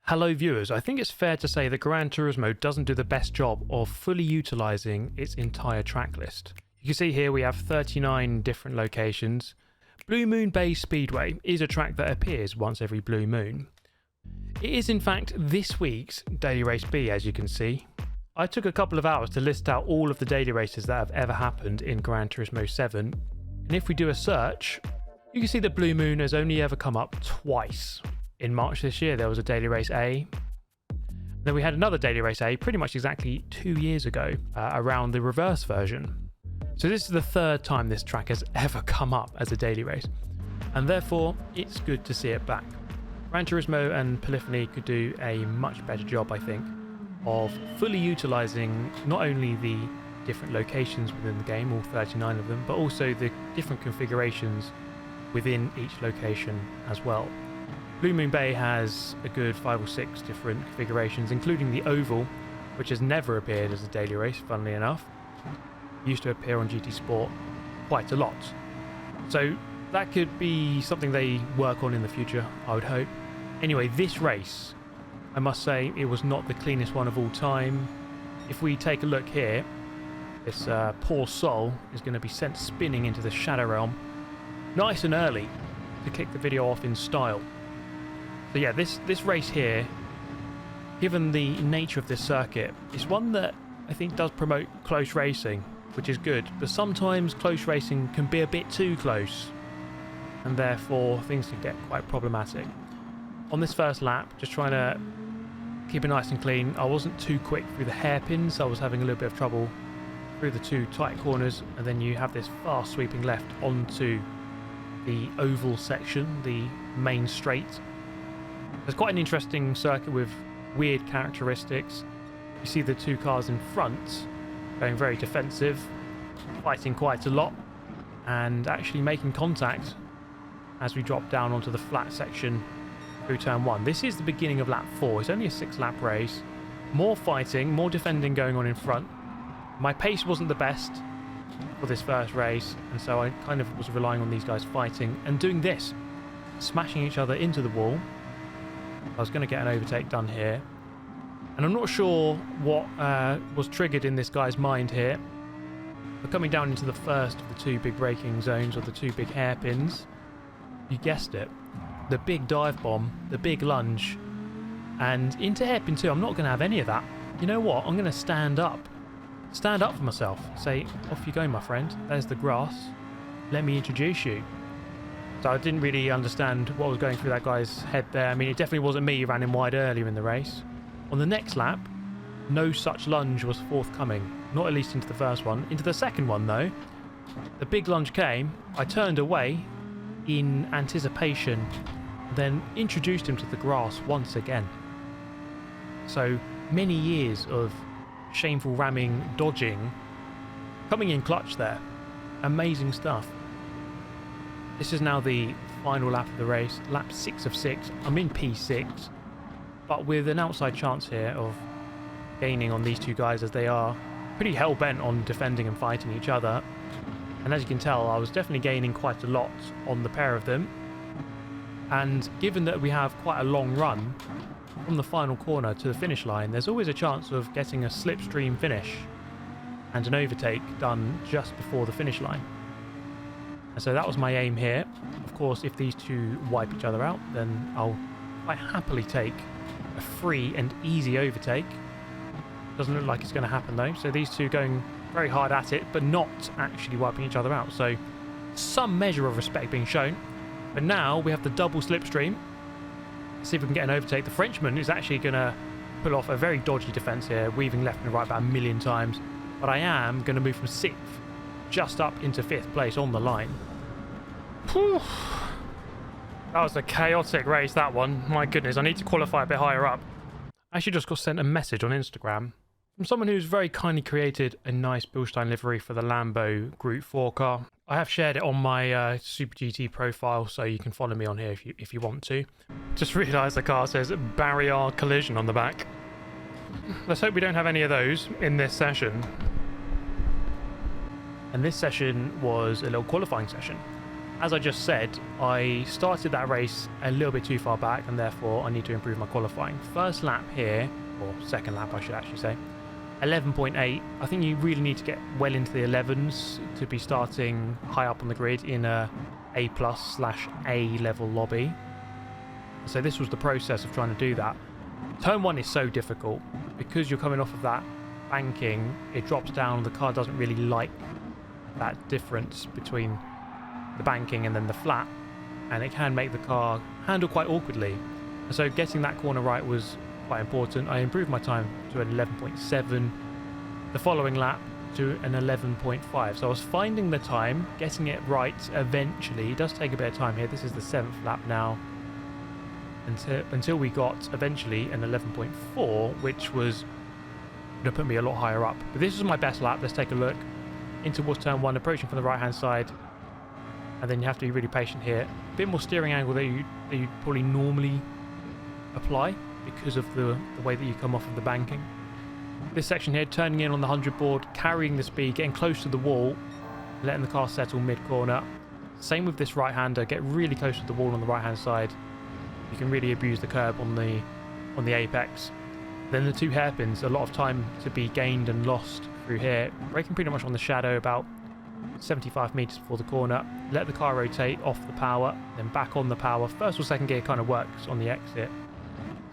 Hello viewers, I think it's fair to say that Gran Turismo doesn't do the best job of fully utilising its entire track list. You can see here we have 39 different locations. Blue Moon Bay Speedway is a track that appears once every blue moon. It is in fact this week's Daily Race B, as you can see. I took a couple of hours to list out all of the daily races that have ever happened in Gran Turismo 7, and if we do a search, you can see that Blue Moon has only ever come up twice. In March this year, there was a Daily Race A. Then we had another Daily Race A pretty much exactly 2 years ago, around the reverse version. So this is the third time this track has ever come up as a daily race, and therefore it's good to see it back. Gran Turismo and Polyphony could do a much better job, I think, of fully utilising not only the different locations within the game, all 39 of them, but also the different configurations within each location as well. Blue Moon Bay has a good 5 or 6 different configurations, including the oval, which has never appeared as a daily race, funnily enough. It used to appear on GT Sport quite a lot. So that could be something they work on in the future, I would hope. Anyway, this race, I must say, it was not the cleanest one of all time. If we take a look here, this poor soul is going to be sent spinning into the Shadow Realm nice and early to kick the video off in style. So yeah, this race here, given the nature of this circuit, is one that I think does promote close racing, which is good, but sometimes close racing can be a bit too close, and therefore things can get quite problematic. On this first lap, just trying to keep it nice and clean. I wasn't too quick through the hairpins, I was having a little bit of trouble through the 2 tight corners, and then you have this fast sweeping left onto the oval section, the main straight. It's quite an interesting circuit with weird characteristics. You see the 2 cars in front going very defensive, fighting quite a lot, and actually making contact as we drop down onto the flat section through turn 1. This is the beginning of lap 4. It's only a 6-lap race. More fighting, more defending going on in front. My pace wasn't the best for this first race, and so I kind of was relying on these guys fighting and doing this, smashing each other into the wall. I was going to get an overtake done here, and I'm not sure what was triggered in this guy's mind here. We're coming down into the first of the 2 big braking zones, or the 2 big hairpins. You guessed it, the big dive bomb, the big lunge, and into hairpin 2. I'm not going to have any of that. You know what? I'm going to stand up for myself. Say, off you go, my friend. There's the grass. Let me introduce you. So I didn't really understand what was going through that guy's head there. I mean, it definitely wasn't me who ran him wide earlier in the race. On the next lap, no such lunge was forthcoming. Not at least into the first one. Into the second one, though, the big lunge came. I turned away in anticipation, then introduced him to the grass once again. So many years of shameful ramming, dodging, coming in clutch there. Amazing stuff. This is now the final lap of the race, lap 6 of 6. I'm in P6, but with an outside chance here of gaining on these 2 guys, as they are pretty hell-bent on defending and fighting each other. And as you can tell, I was definitely gaining quite a lot on the pair of them. And given that we have quite a long run from the final corner to the finish line, there's always a chance of getting a slipstream finish and an overtake done just before the finish line. And so that was my aim here. Of course, if these 2 wipe each other out, then I'll quite happily take a free and easy overtake. Doesn't look like it's going to happen though. So these 2 going very hard at it, but not actually wiping each other out. So some measure of respect being shown. But now we have the double slipstream. See if we can get an overtake. The Frenchman is actually going to pull off a very dodgy defence here, weaving left and right about 1,000,000 times. But I am going to move from 6th just up into 5th place on the line. Whew. That was a chaotic race, that one. My goodness, I need to qualify a bit higher up. I actually just got sent a message on Instagram from someone who's very kindly created a nice Bilstein livery for the Lambo Group 4 car. I have shared it on my Super GT profile, so you can follow me on here if you want to. Just realised the car says barrier collision on the back. Let's hope we don't have any of those in this session. And this session was a little qualifying session. as I just said, I started that race a little bit too far back, and therefore I need to improve my qualifying. First lap here, or second lap I should actually say, 11.8. I think you really need to get well into the 11s to be starting high up on the grid in a A+/A level lobby. So this was the process of trying to do that. Turn 1 is so difficult because you're coming off of that banking. It drops down. The car doesn't really like that difference between the banking and then the flat, and it can make the car handle quite awkwardly. And so getting that corner right was quite important. I improved my time to an 11.7, the following lap to an 11.5. So I was finding the time, getting it right eventually. It does take a bit of time here. This is the 7th lap now, until we got eventually an 11.4, which was going to put me a lot higher up. But this was my best lap. Let's take a look in towards turn 1, approaching from the right hand side. And then you have to be really patient here. A bit more steering angle that you'd probably normally apply because of the way that you come off of the banking. This section here, turning in on the 100 board, carrying the speed, getting close to the wall, letting the car settle mid-corner. Same with this right-hander, get really close to the wall on the right-hand side. You can really abuse the curb on the apex. Then the 2 hairpins, a lot of time to be gained and lost through here. Braking pretty much on the shadow, about 75 meters before the corner. Let the car rotate off the power, then back on the power. First or second gear kind of works on the exit.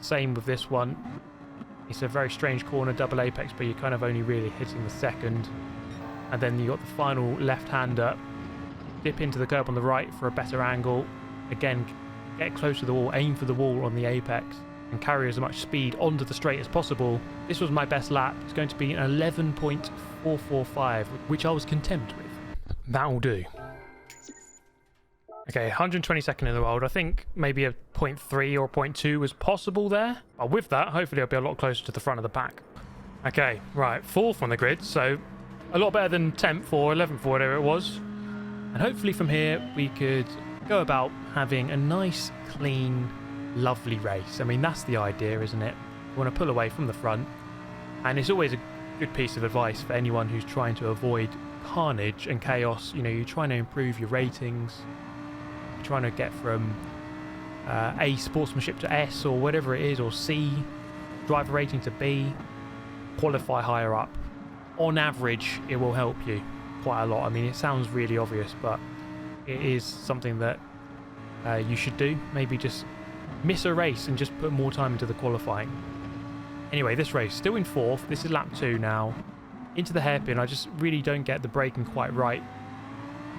Same with this one. It's a very strange corner, double apex, but you're kind of only really hitting the second. And then you got the final left-hander. Dip into the curb on the right for a better angle. Again, get close to the wall, aim for the wall on the apex, and carry as much speed onto the straight as possible. This was my best lap. It's going to be an 11.445, which I was content with. That'll do. Okay, 122nd in the world. I think maybe a 0.3 or 0.2 was possible there. But with that, hopefully I'll be a lot closer to the front of the pack. Okay, right, 4th on the grid, so a lot better than 10th or 11th or whatever it was. And hopefully from here we could go about having a nice, clean, lovely race. I mean, that's the idea, isn't it? You want to pull away from the front. And it's always a good piece of advice for anyone who's trying to avoid carnage and chaos. You know, you're trying to improve your ratings, you're trying to get from A sportsmanship to S or whatever it is, or C driver rating to B, qualify higher up. On average, it will help you quite a lot. I mean, it sounds really obvious, but it is something that you should do. Maybe just miss a race and just put more time into the qualifying. Anyway, this race still in 4th. This is lap 2 now. Into the hairpin, I just really don't get the braking quite right.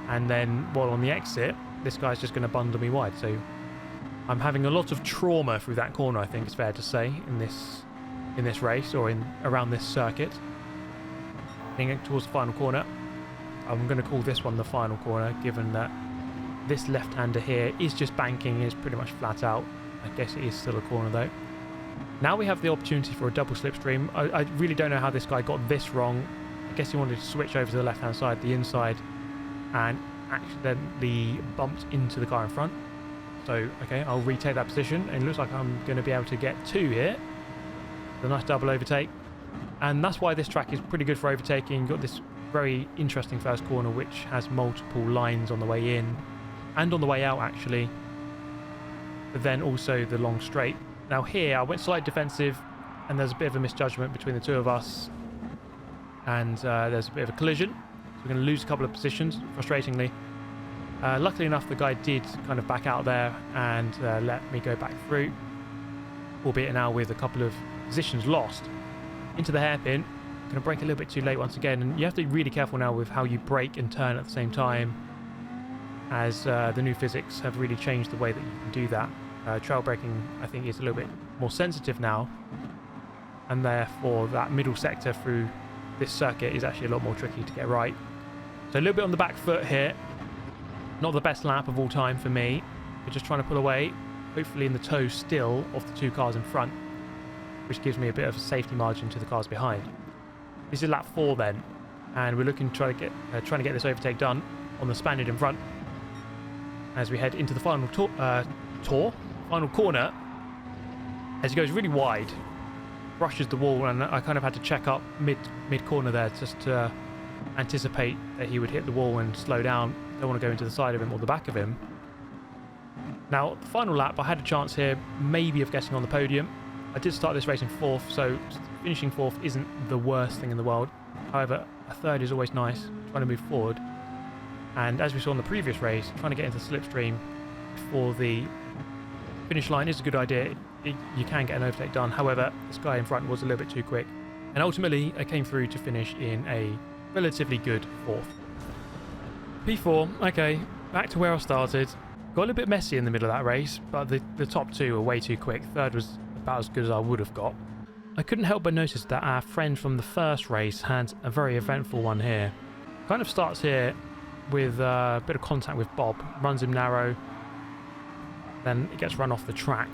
And then, well, on the exit, this guy's just going to bundle me wide. So I'm having a lot of trauma through that corner, I think it's fair to say, in this race, or around this circuit. Heading towards the final corner. I'm going to call this one the final corner, given that this left-hander here is just banking, is pretty much flat out. I guess it is still a corner though. Now we have the opportunity for a double slipstream. I really don't know how this guy got this wrong. I guess he wanted to switch over to the left-hand side, the inside, and accidentally bumped into the car in front. So, okay, I'll retake that position, and it looks like I'm going to be able to get 2 here. The nice double overtake. And that's why this track is pretty good for overtaking. You've got this very interesting first corner, which has multiple lines on the way in, and on the way out, actually. But then also the long straight. Now here, I went slightly defensive, and there's a bit of a misjudgment between the 2 of us. And there's a bit of a collision. So we're going to lose a couple of positions, frustratingly. Luckily enough, the guy did kind of back out there and let me go back through. Albeit now with a couple of positions lost. Into the hairpin. Going to brake a little bit too late once again. And you have to be really careful now with how you brake and turn at the same time, as the new physics have really changed the way that you can do that. Trail braking, I think, is a little bit more sensitive now, and therefore that middle sector through this circuit is actually a lot more tricky to get right. So a little bit on the back foot here. Not the best lap of all time for me, but just trying to pull away, hopefully in the toe still of the 2 cars in front, which gives me a bit of a safety margin to the cars behind. This is lap 4 then, and we're looking to trying to get this overtake done on the Spaniard in front as we head into the final final corner. As he goes really wide, brushes the wall, and I kind of had to check up mid corner there just to anticipate that he would hit the wall and slow down. don't want to go into the side of him or the back of him. Now, the final lap, I had a chance here maybe of getting on the podium. I did start this race in 4th, so finishing 4th isn't the worst thing in the world. However, a 3rd is always nice, trying to move forward. And as we saw in the previous race, trying to get into the slipstream before the finish line is a good idea. You can get an overtake done. However, this guy in front was a little bit too quick. And ultimately, I came through to finish in a relatively good 4th. P4, okay, back to where I started. Got a little bit messy in the middle of that race, but the top 2 were way too quick. 3rd was about as good as I would have got. I couldn't help but notice that our friend from the first race had a very eventful one here. Kind of starts here with a bit of contact with Bob, runs him narrow, then it gets run off the track.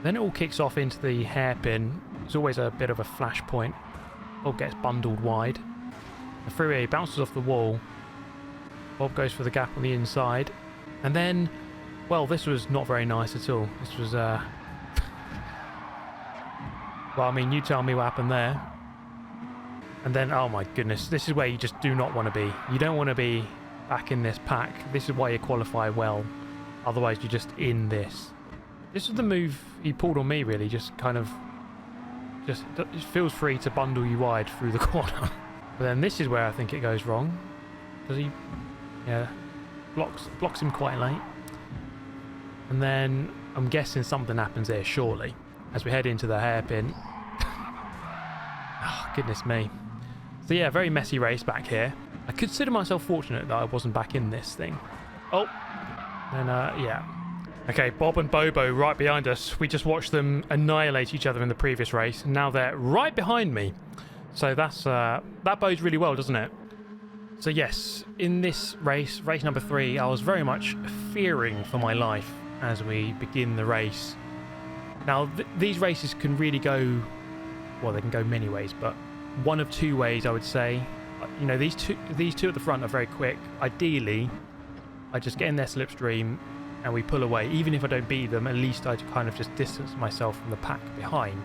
Then it all kicks off into the hairpin. There's always a bit of a flash point. Bob gets bundled wide. The freeway bounces off the wall. Bob goes for the gap on the inside. And then, well, this was not very nice at all. This was, well, I mean, you tell me what happened there. And then, oh my goodness, this is where you just do not want to be. You don't want to be back in this pack. This is why you qualify well. Otherwise, you're just in this. This is the move he pulled on me, really. Just kind of, just feels free to bundle you wide through the corner. But then this is where I think it goes wrong. Because he, yeah, blocks him quite late. And then I'm guessing something happens there, surely, as we head into the hairpin. Oh, goodness me. So yeah, very messy race back here. I consider myself fortunate that I wasn't back in this thing. Oh, and yeah. Okay, Bob and Bobo right behind us. We just watched them annihilate each other in the previous race, and now they're right behind me. So that's that bodes really well, doesn't it? So yes, in this race number 3, I was very much fearing for my life as we begin the race. Now, these races can really go, well, they can go many ways, but one of 2 ways, I would say. You know, these two at the front are very quick. Ideally, I just get in their slipstream and we pull away. Even if I don't beat them, at least I kind of just distance myself from the pack behind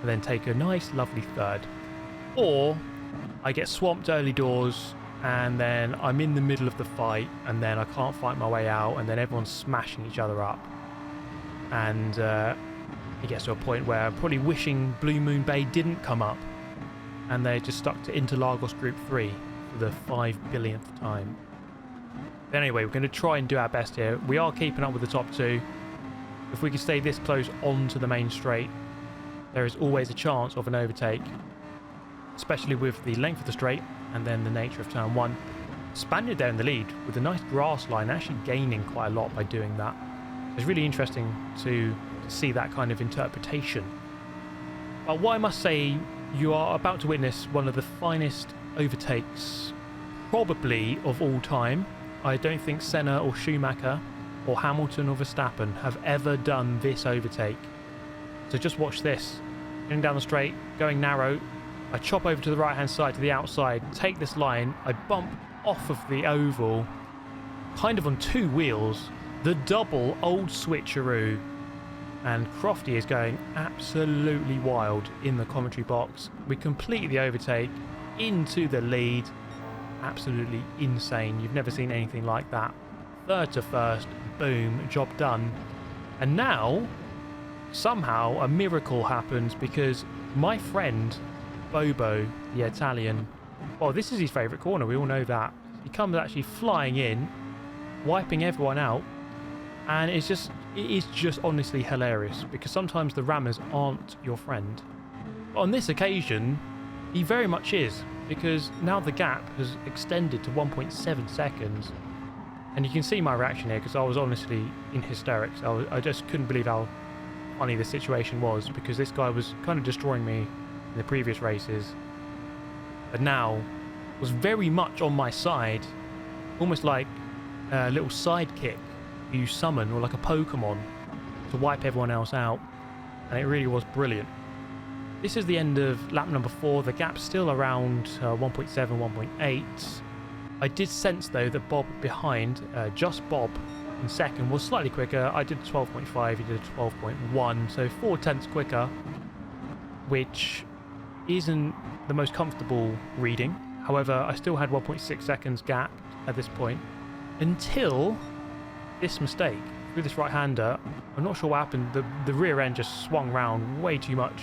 and then take a nice, lovely 3rd. Or I get swamped early doors and then I'm in the middle of the fight and then I can't fight my way out and then everyone's smashing each other up. And it gets to a point where I'm probably wishing Blue Moon Bay didn't come up and they're just stuck to Interlagos Group 3 for the 5 billionth time. But anyway, we're going to try and do our best here. We are keeping up with the top 2. If we can stay this close onto the main straight, there is always a chance of an overtake, especially with the length of the straight and then the nature of turn 1. Spaniard there in the lead with a nice grass line, actually gaining quite a lot by doing that. It's really interesting to see that kind of interpretation. But what I must say, you are about to witness one of the finest overtakes probably of all time. I don't think Senna or Schumacher or Hamilton or Verstappen have ever done this overtake. So just watch this. Getting down the straight, going narrow. I chop over to the right hand side to the outside, take this line, I bump off of the oval, kind of on 2 wheels, the double old switcheroo. And Crofty is going absolutely wild in the commentary box. We complete the overtake into the lead. Absolutely insane. You've never seen anything like that. 3rd to 1st, boom, job done. And now, somehow, a miracle happens because my friend, Bobo, the Italian, well, this is his favourite corner, we all know that. He comes actually flying in, wiping everyone out. And it is just honestly hilarious because sometimes the rammers aren't your friend. But on this occasion, he very much is, because now the gap has extended to 1.7 seconds. And you can see my reaction here because I was honestly in hysterics. I just couldn't believe how funny the situation was because this guy was kind of destroying me in the previous races. But now was very much on my side, almost like a little sidekick you summon, or like a Pokemon, to wipe everyone else out, and it really was brilliant. This is the end of lap number 4. The gap's still around 1.7, 1.8. I did sense though that Bob behind, just Bob in second, was slightly quicker. I did 12.5, he did 12.1, so 0.4 quicker, which isn't the most comfortable reading. However, I still had 1.6 seconds gap at this point. until this mistake through this right-hander. I'm not sure what happened. The rear end just swung round way too much,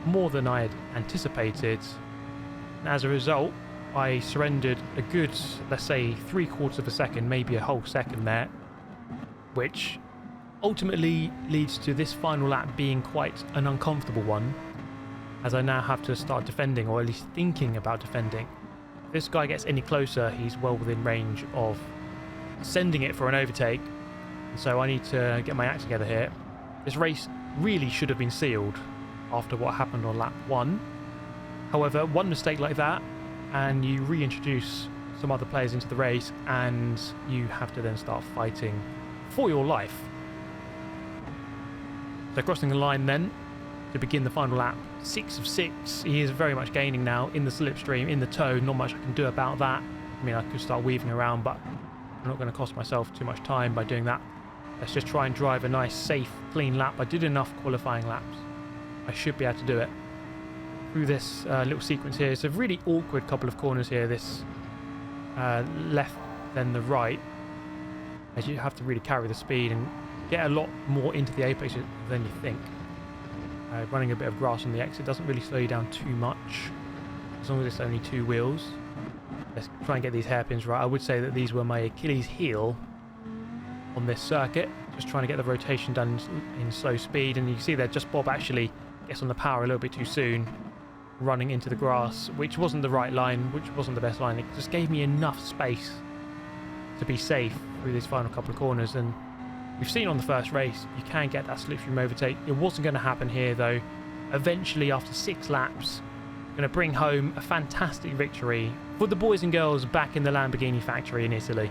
more than I had anticipated. And as a result, I surrendered a good, let's say, 3/4 of a second, maybe a whole second there, which ultimately leads to this final lap being quite an uncomfortable one, as I now have to start defending, or at least thinking about defending. If this guy gets any closer, he's well within range of sending it for an overtake, and so I need to get my act together here. This race really should have been sealed after what happened on lap 1. However, one mistake like that, and you reintroduce some other players into the race, and you have to then start fighting for your life. So crossing the line then to begin the final lap, 6 of 6. He is very much gaining now in the slipstream, in the tow. Not much I can do about that. I mean, I could start weaving around, but I'm not going to cost myself too much time by doing that. Let's just try and drive a nice, safe, clean lap. I did enough qualifying laps. I should be able to do it. Through this little sequence here, it's a really awkward couple of corners here, this left then the right, as you have to really carry the speed and get a lot more into the apex than you think. Running a bit of grass on the exit doesn't really slow you down too much, as long as it's only 2 wheels. Let's try and get these hairpins right. I would say that these were my Achilles heel on this circuit, just trying to get the rotation done in slow speed, and you can see there just Bob actually gets on the power a little bit too soon, running into the grass, which wasn't the right line, which wasn't the best line. It just gave me enough space to be safe through these final couple of corners, and we've seen on the first race you can get that slipstream overtake. It wasn't going to happen here though. Eventually, after 6 laps, going to bring home a fantastic victory for the boys and girls back in the Lamborghini factory in Italy.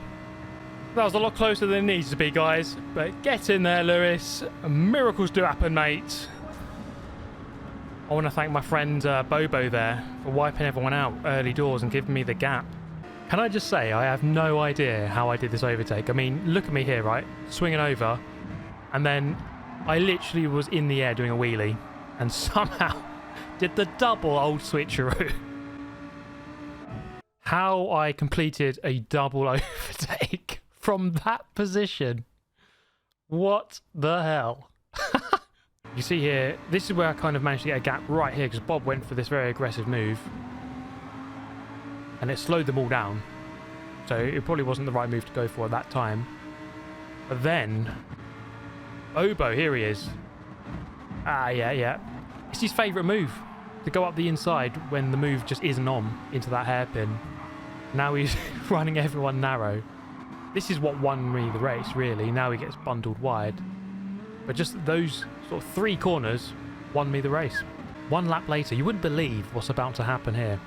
That was a lot closer than it needs to be, guys, but get in there, Lewis. Miracles do happen, mate. I want to thank my friend Bobo there for wiping everyone out early doors and giving me the gap. Can I just say, I have no idea how I did this overtake. I mean, look at me here, right? Swinging over, and then I literally was in the air doing a wheelie and somehow did the double old switcheroo. How I completed a double overtake from that position. What the hell? You see here, this is where I kind of managed to get a gap right here, because Bob went for this very aggressive move and it slowed them all down, so it probably wasn't the right move to go for at that time. But then Bobo, here he is. Yeah, it's his favourite move, to go up the inside when the move just isn't on into that hairpin. Now he's running everyone narrow. This is what won me the race, really. Now he gets bundled wide, but just those sort of 3 corners won me the race. 1 lap later, you wouldn't believe what's about to happen here.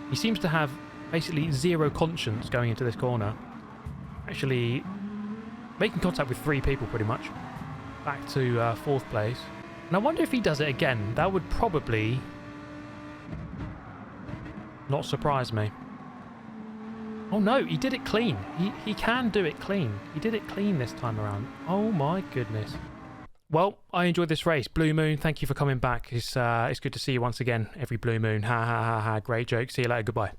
He seems to have basically zero conscience going into this corner. Actually making contact with 3 people pretty much. Back to 4th place. And I wonder if he does it again. That would probably not surprise me. Oh no, he did it clean. He can do it clean. He did it clean this time around. Oh my goodness. Well, I enjoyed this race. Blue Moon, thank you for coming back. It's good to see you once again every blue moon. Ha ha ha ha. Great joke. See you later. Goodbye.